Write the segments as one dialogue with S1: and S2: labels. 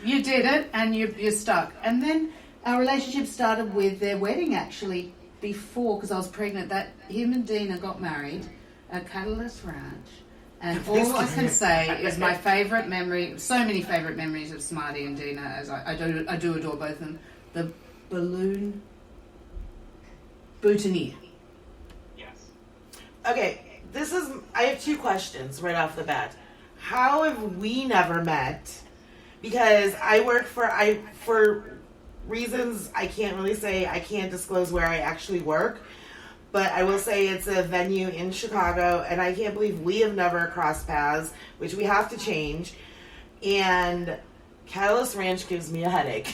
S1: You did it, and you're stuck. And then our relationship started with their wedding, actually, before, because I was pregnant. That him and Dina got married at Catalyst Ranch. And all I can say is my favourite memory, so many favourite memories of Smarty and Dina, as I do adore both of them, the balloon boutonniere.
S2: Yes.
S3: Okay, I have two questions right off the bat. How have we never met? Because I work for reasons I can't really say, I can't disclose where I actually work. But I will say it's a venue in Chicago, and I can't believe we have never crossed paths, which we have to change. And Catalyst Ranch gives me a headache.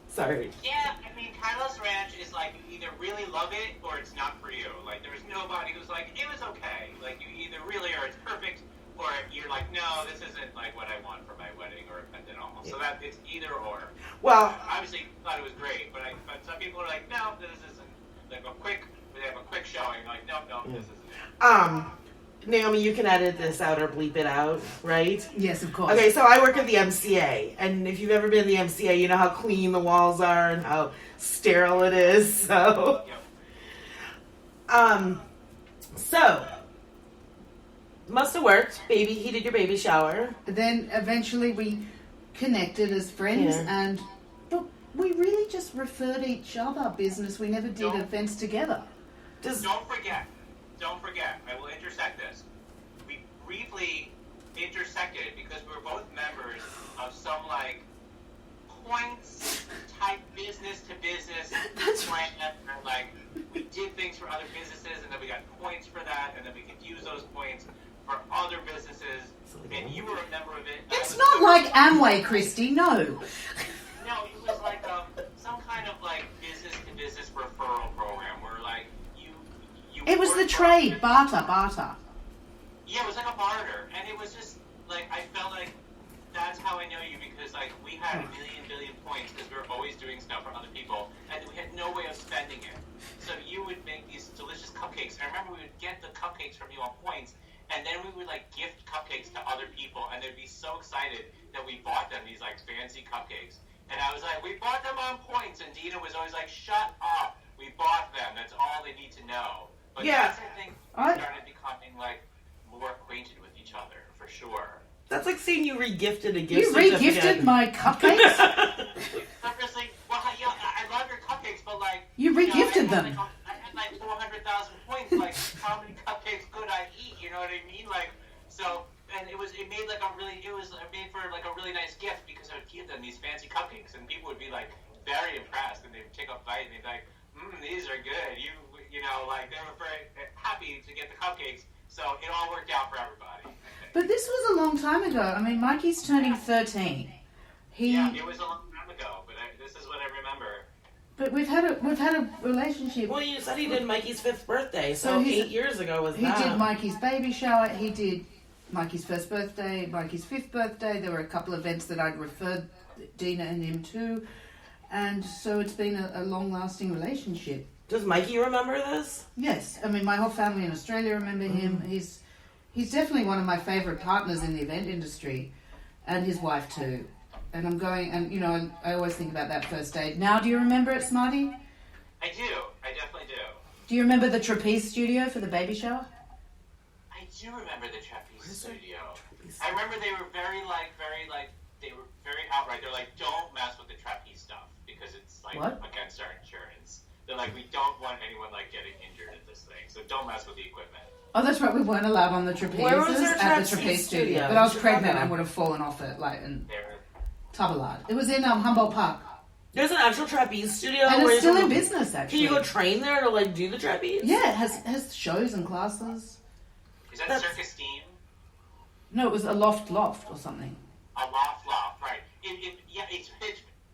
S3: Sorry.
S2: Yeah, I mean, Catalyst Ranch is like, you either really love it or it's not for you. Like, there's nobody who's like, it was okay. Like, you either really are, it's perfect, or you're like, no, this isn't like what I want for my wedding or at all. So that it's either or.
S3: Well,
S2: obviously, thought it was great, but some people are like, no, this isn't. Like they have a quick showing. Like, no, this isn't it.
S3: Naomi, you can edit this out or bleep it out, right?
S1: Yes, of course.
S3: Okay, so I work at the MCA, and if you've ever been to the MCA, you know how clean the walls are and how sterile it is. So, so must have worked. He did your baby shower.
S1: Then eventually we connected as friends, and but we really just referred each other business. We never did events together.
S2: Don't forget, I will intersect this. We briefly intersected because we were both members of some, like, points type business to business plan. And, like, we did things for other businesses, and then we got points for that, and then we could use those points for other businesses. And you were a member of it.
S1: It's not like Amway, Christy, no.
S2: No, it was like some kind of, like, business to business referral program where, like,
S1: it was the trade, barter.
S2: Yeah, it was like a barter, and it was just, like, I felt like that's how I know you, because, like, we had a billion points because we were always doing stuff for other people, and we had no way of spending it. So you would make these delicious cupcakes. I remember we would get the cupcakes from you on points, and then we would, like, gift cupcakes to other people, and they'd be so excited that we bought them these, like, fancy cupcakes. And I was like, we bought them on points, and Dina was always like, shut up, we bought them, that's all they need to know. But that's, I think, we started becoming, like, more acquainted with each other, for sure.
S3: That's like saying you re-gifted a gift.
S1: You re-gifted my cupcakes?
S2: Seriously, well, yeah, I love your cupcakes, but, like...
S1: You re-gifted them.
S2: I had, like, 400,000 points, like, how many cupcakes could I eat, you know what I mean? Like, so... And it made for like a really nice gift, because I would give them these fancy cupcakes, and people would be like very impressed, and they'd take a bite and they'd be like, these are good. You know, like, they were very happy to get the cupcakes. So it all worked out for everybody.
S1: But this was a long time ago. I mean, Mikey's turning 13.
S2: Yeah, it was a long time ago, but this is what I remember.
S1: But we've had a relationship.
S3: Well, you said he did Mikey's 5th birthday, so 8 years ago was that.
S1: He did Mikey's baby shower. He did Mikey's 1st birthday, Mikey's 5th birthday. There were a couple of events that I'd referred Dina and him to. And so it's been a long-lasting relationship.
S3: Does Mikey remember this?
S1: Yes. I mean, my whole family in Australia remember him. He's definitely one of my favourite partners in the event industry, and his wife too. And I'm going, and, you know, I always think about that first date. Now, do you remember it, Smarty?
S2: I do. I definitely do.
S1: Do you remember the trapeze studio for the baby shower?
S2: I do remember the trapeze studio. I remember they were very outright. They're like, don't mess with the trapeze stuff, because it's, like, against our insurance. They're like, we don't want anyone, like, getting injured at this thing, so don't mess with the equipment.
S1: Oh, that's right. We weren't allowed on the trapezes at the trapeze studio. But I was pregnant and would have fallen off it, like, in Tubalard. It was in Humboldt Park.
S3: There's an actual trapeze studio.
S1: And it's still in business, actually.
S3: Can you go train there to, like, do the trapeze?
S1: Yeah, it has shows and classes.
S2: Is that Circus Steam?
S1: No, it was a loft or something.
S2: A loft, right.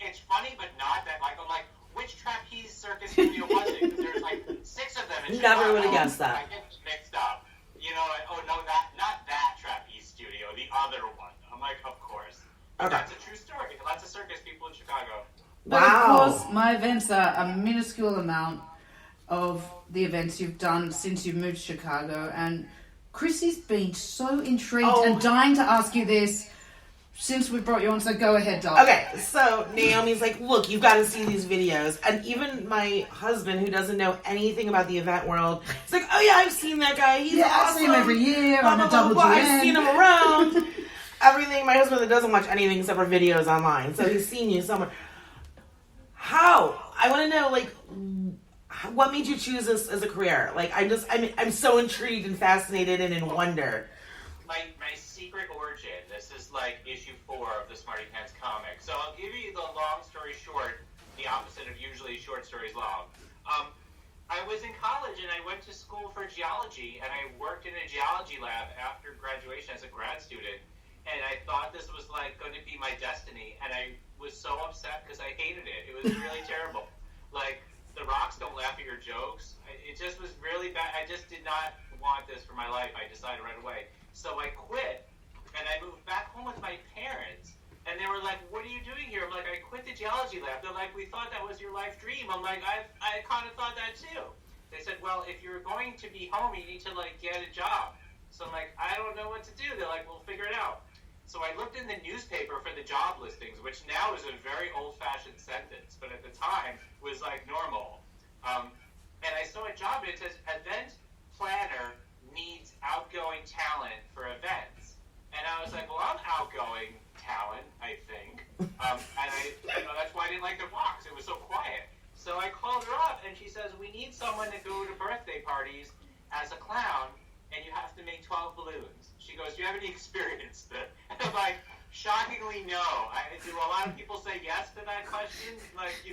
S2: It's funny, but not that, like, I'm like, which trapeze circus studio was it? Because there's, like, 6 of them in Chicago.
S3: Never would have guessed that.
S2: I get mixed up. You know, not that trapeze studio, the other one. I'm like, of course. Okay. That's a true story. Lots of circus people in Chicago.
S1: But of course, my events are a minuscule amount of the events you've done since you've moved to Chicago. And Chrissy's been so intrigued and dying to ask you this. since we brought you on, so go ahead, Doc.
S3: Okay, so Naomi's like, look, you've got to see these videos. And even my husband, who doesn't know anything about the event world, he's like, oh yeah, I've seen that guy. He's awesome.
S1: I see him every year
S3: blah,
S1: on
S3: blah,
S1: a
S3: blah,
S1: double
S3: blah.
S1: GN.
S3: I've seen him around. Everything. My husband doesn't watch anything except for videos online. So he's seen you somewhere. How? I want to know, like, what made you choose this as a career? Like, I'm so intrigued and fascinated and in wonder.
S2: My secret origin, this is like issue 4 of the Smarty Pants comic. So I'll give you the long story short, the opposite of usually short stories long. I was in college and I went to school for geology, and I worked in a geology lab after graduation as a grad student, and I thought this was like going to be my destiny, and I was so upset because I hated it. It was really terrible. Like, the rocks don't laugh at your jokes. It just was really bad. I just did not want this for my life. I decided right away. So I quit, and I moved back home with my parents, and they were like, what are you doing here? I'm like, I quit the geology lab. They're like, we thought that was your life dream. I'm like, I kind of thought that too. They said, well, if you're going to be home, you need to, like, get a job. So I'm like, I don't know what to do. They're like, we'll figure it out. So I looked in the newspaper for the job listings, which now is a very old-fashioned sentence, but at the time was, like, normal. And I saw a job, and it says, event planner needs outgoing talent for events. And I was like, well, I'm outgoing talent, I think. And that's why I didn't like the box. It was so quiet. So I called her up, and she says, we need someone to go to birthday parties as a clown, and you have to make 12 balloons. She goes, do you have any experience there? And I'm like, shockingly, no. Do a lot of people say yes to that question? Like, she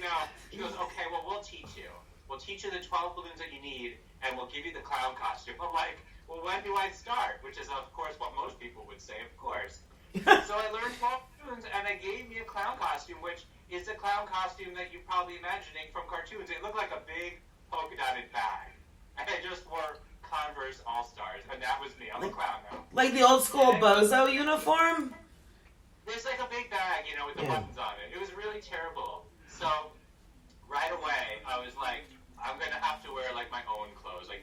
S2: goes, okay, well, we'll teach you. We'll teach you the 12 balloons that you need, and we'll give you the clown costume. I'm like, well, when do I start? Which is, of course, what most people would say, of course. So I learned 12 balloons, and they gave me a clown costume, which is a clown costume that you're probably imagining from cartoons. It looked like a big polka-dotted bag. And I just wore Converse All-Stars, and that was me. I'm a clown now.
S3: Like the old school bozo uniform?
S2: There's like a big bag, with the buttons on it. It was really terrible. So right away, I was like, I'm gonna have to wear like my own clothes. Like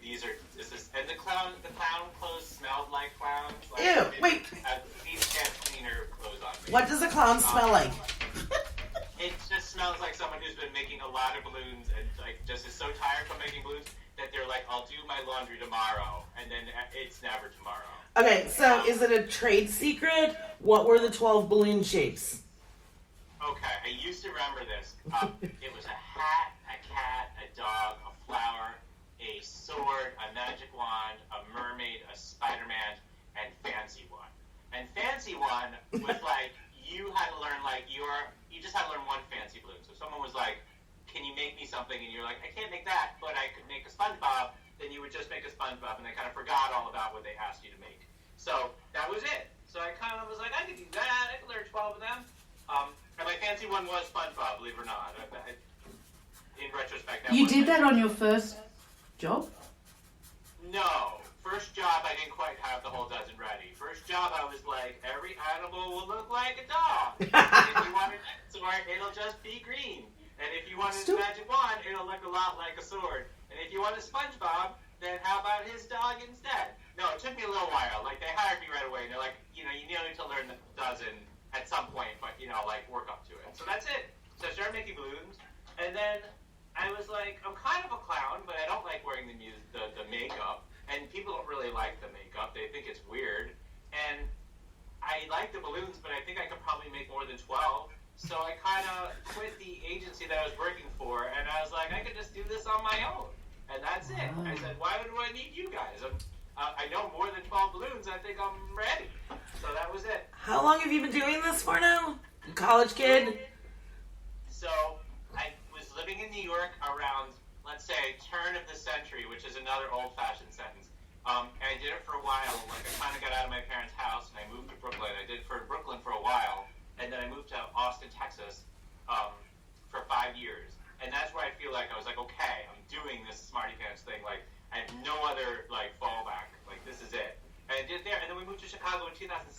S2: and the clown clothes smelled like clowns. Like,
S3: Ew! Wait.
S2: These can't cleaner clothes on me.
S3: What does a clown smell like?
S2: It just smells like someone who's been making a lot of balloons and like just is so tired from making balloons that they're like, I'll do my laundry tomorrow, and then it's never tomorrow.
S3: Okay, so is it a trade secret? What were the 12 balloon shapes?
S2: Okay, I used to remember this. It was a hat, a cat, a dog, a flower, a sword, a magic wand, a mermaid, a Spider-Man, and Fancy One. And Fancy One was like, you had to learn, like, you just had to learn one fancy balloon. So if someone was like, can you make me something? And you're like, I can't make that, but I could make a SpongeBob. Then you would just make a SpongeBob, and they kind of forgot all about what they asked you to make. So that was it. So I kind of was like, I could do that. I could learn 12 of them. And my fancy one was SpongeBob, believe it or not. In retrospect,
S1: You did that on your first job?
S2: No. First job, I didn't quite have the whole dozen ready. First job, I was like, every animal will look like a dog. And if you want a sword, it'll just be green. And if you want a magic wand, it'll look a lot like a sword. And if you want a SpongeBob, then how about his dog instead? No, it took me a little while. Like, they hired me right away, and they're like, you need to learn the dozen at some point, but, like, work up to it. So that's it. So I started making balloons, and then I was like, I'm kind of a clown, but I don't like wearing the makeup, and people don't really like the makeup. They think it's weird, and I like the balloons, but I think I could probably make more than 12, so I kind of quit the agency that I was working for, and I was like, I could just do this on my own, and that's it. I said, why do I need you guys? I know more than 12 balloons, I think I'm ready. So that was it.
S3: How long have you been doing this for now? College kid?
S2: So I was living in New York around, let's say, turn of the century, which is another old-fashioned sentence. And I did it for a while. Like, I kind of got out of my parents' house, and I moved to Brooklyn. I did it for Brooklyn for a while, and then I moved to Austin, Texas, for 5 years. And that's where I feel like I was like, okay, I'm doing this Smarty Pants thing. Like, I have no other, like, fallback. Like, this is it. And I did it there. And then we moved to Chicago in 2006.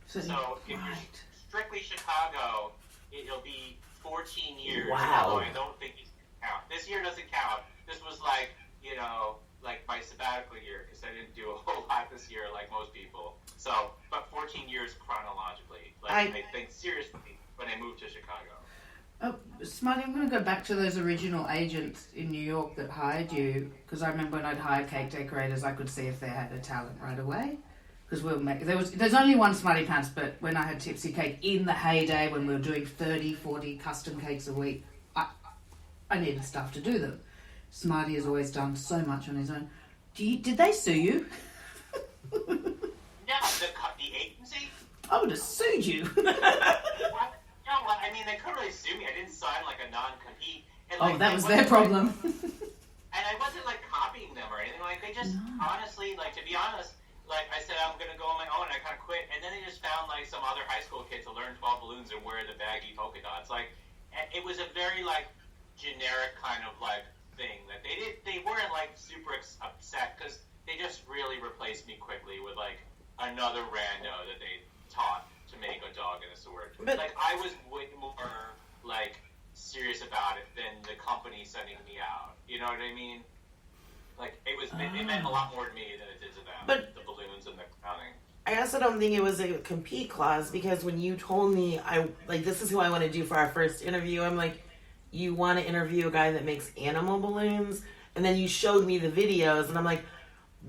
S2: So if you're strictly Chicago, it'll be 14 years.
S3: Wow.
S2: I don't think it count. This year doesn't count. This was like, like my sabbatical year, because I didn't do a whole lot this year like most people. So, but 14 years chronologically. Like, I think seriously when I moved to Chicago.
S1: Smarty, I'm going to go back to those original agents in New York that hired you, because I remember when I'd hire cake decorators, I could see if they had a talent right away. Because there's only one Smarty Pants, but when I had Tipsy Cake in the heyday when we were doing 30, 40 custom cakes a week, I needed stuff to do them. Smarty has always done so much on his own. Did they sue you?
S2: No, the agency.
S1: I would have sued you.
S2: No, I mean, they couldn't really sue me. I didn't sign, like, a non-compete. And,
S1: like, that was their problem.
S2: And I wasn't, like, copying them or anything. Like, they just, honestly, like, to be honest, like, I said, I'm going to go on my own, and I kind of quit. And then they just found, like, some other high school kid to learn 12 balloons and wear the baggy polka dots. Like, it was a very, like, generic kind of, like, thing that they weren't, like, super upset because they just really replaced me quickly with, like, another rando that they taught to make a dog and a sword. But, like, I was way more, like, serious about it than the company sending me out. You know what I mean? Like, it meant a lot more to me than it did to them.
S3: But
S2: the balloons and the crowning.
S3: I also don't think it was a compete clause, because when you told me, this is who I want to do for our first interview, I'm like, you want to interview a guy that makes animal balloons? And then you showed me the videos, and I'm like,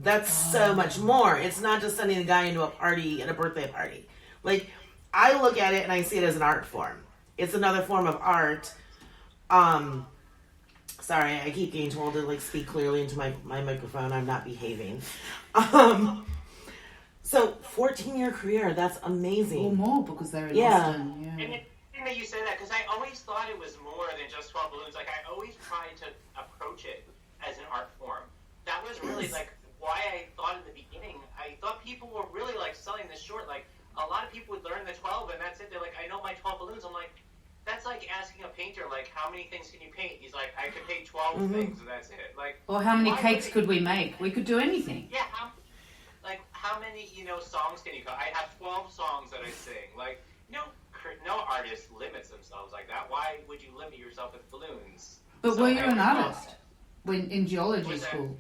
S3: that's so much more. It's not just sending a guy into a party at a birthday party. Like, I look at it and I see it as an art form. It's another form of art. Sorry, I keep getting told to, like, speak clearly into my microphone. I'm not behaving. So, 14-year career, that's amazing.
S1: Or more, because they're in Austin. Yeah.
S2: And it's interesting that you say that, because I always thought it was more than just 12 balloons. Like, I always tried to approach it as an art form. That was really, like, why I thought in the beginning. I thought people were really, like, selling this short. Like, a lot of people would learn the 12, and that's it. They're like, I know my 12 balloons. I'm like, that's like asking a painter, like, how many things can you paint? He's like, I could paint 12 things, and that's it. Like,
S1: or how many cakes could we make? We could do anything.
S2: Yeah, how many, songs can you cut? I have 12 songs that I sing. Like, no artist limits themselves like that. Why would you limit yourself with balloons?
S1: But were you an artist when in geology school?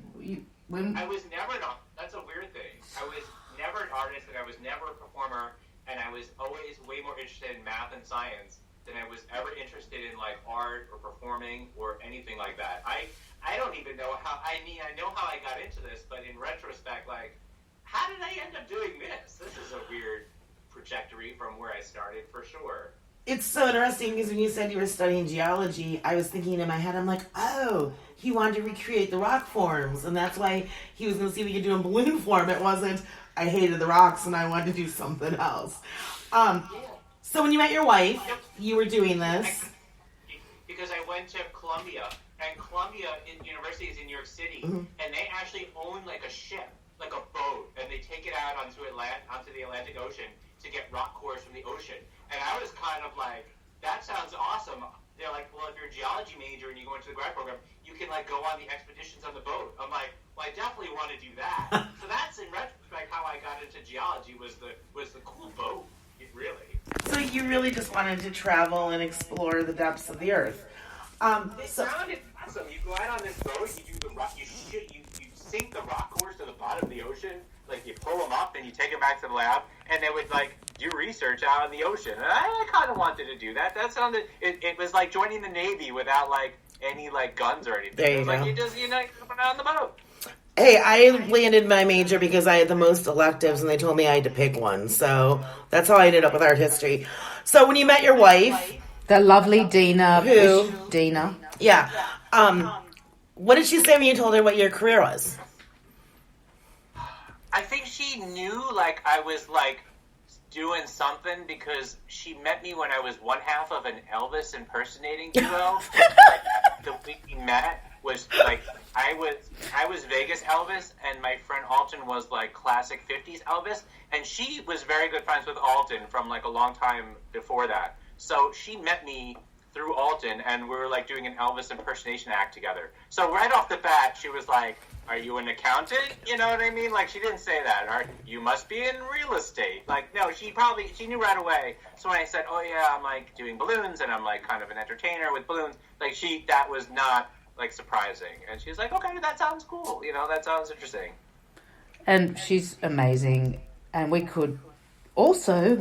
S2: I was never an artist. That's a weird thing. I was never an artist, and I was never a performer, and I was always way more interested in math and science than I was ever interested in, like, art or performing or anything like that. I don't even know how. I mean, I know how I got into this, but in retrospect, like, how did I end up doing this? This is a weird trajectory from where I started, for sure.
S3: It's so interesting, because when you said you were studying geology, I was thinking in my head, I'm like, oh, he wanted to recreate the rock forms, and that's why he was going to see if he could do a balloon form. It wasn't, I hated the rocks and I wanted to do something else. So when you met your wife, you were doing this.
S2: Because I went to Columbia, and Columbia University is in New York City, and they actually own, like, a ship, like a boat, and they take it out onto the Atlantic Ocean to get rock cores from the ocean. And I was kind of like, that sounds awesome. They're like, well, if you're a geology major and you go into the grad program, you can, like, go on the expeditions on the boat. I'm like, well, I definitely want to do that. So that's, in retrospect, how I got into geology, was the cool boat, really.
S3: So you really just wanted to travel and explore the depths of the earth.
S2: It sounded awesome. You go out on this boat, you do the rock, you sink the rock cores to the bottom of the ocean, like, you pull them up and you take them back to the lab, and they would, like, do research out in the ocean. And I kind of wanted to do that. That sounded, it was like joining the Navy without, like, any, like, guns or anything.
S3: There you
S2: it was
S3: go.
S2: like, you just, you put out on the boat.
S3: Hey, I landed my major because I had the most electives, and they told me I had to pick one. So that's how I ended up with art history. So when you met your wife,
S1: the lovely Dina.
S3: Who?
S1: Dina.
S3: Yeah. What did she say when you told her what your career was?
S2: I think she knew, like, I was, like, doing something, because she met me when I was one half of an Elvis impersonating duo. The week we met was, like, I was Vegas Elvis, and my friend Alton was, like, classic 50s Elvis, and she was very good friends with Alton from, like, a long time before that. So she met me through Alton, and we were, like, doing an Elvis impersonation act together. So right off the bat, she was like, are you an accountant? You know what I mean? Like, she didn't say that. Or, you must be in real estate. Like, no, she knew right away. So when I said, oh, yeah, I'm, like, doing balloons, and I'm, like, kind of an entertainer with balloons, like, that was not, like, surprising. And she was like, okay, that sounds cool. That sounds interesting.
S1: And she's amazing. And we could also,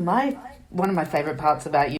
S1: one of my favourite parts about you